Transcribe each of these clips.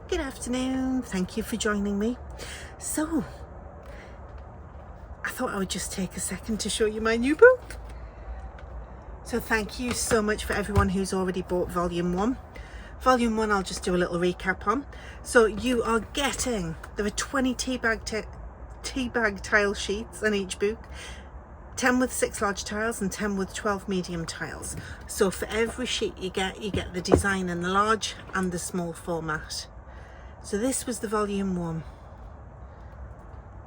Good afternoon, thank you for joining me. So, I thought I would just take a second to show you my new book. So thank you so much for everyone who's already bought volume 1. Volume 1 I'll just do a little recap on. So you are getting, there are 20 tea bag tile sheets in each book. 10 with 6 large tiles and 10 with 12 medium tiles. So for every sheet you get the design in the large and the small format. So this was the volume 1.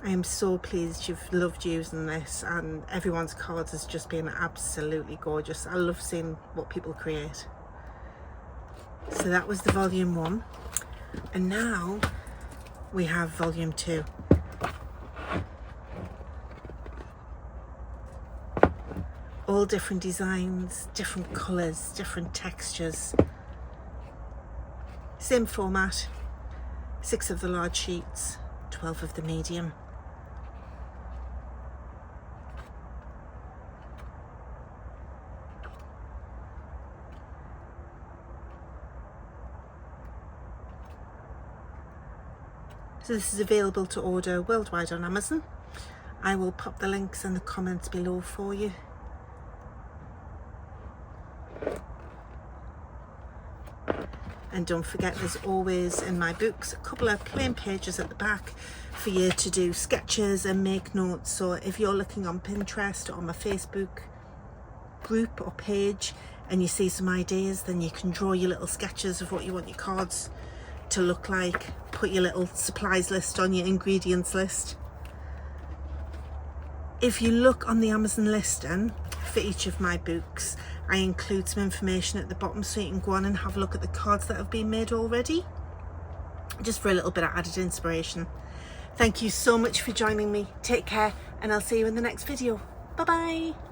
I am so pleased you've loved using this, and everyone's cards has just been absolutely gorgeous. I love seeing what people create. So that was the volume 1, and now we have volume 2. All different designs, different colours, different textures. Same format, 6 of the large sheets, 12 of the medium. So this is available to order worldwide on Amazon. I will pop the links in the comments below for you. And don't forget, there's always in my books a couple of plain pages at the back for you to do sketches and make notes. So if you're looking on Pinterest or on my Facebook group or page and you see some ideas, then you can draw your little sketches of what you want your cards to look like. Put your little supplies list on your ingredients list. If you look on the Amazon listing for each of my books, I include some information at the bottom so you can go on and have a look at the cards that have been made already, just for a little bit of added inspiration. Thank you so much for joining me. Take care, and I'll see you in the next video. Bye bye.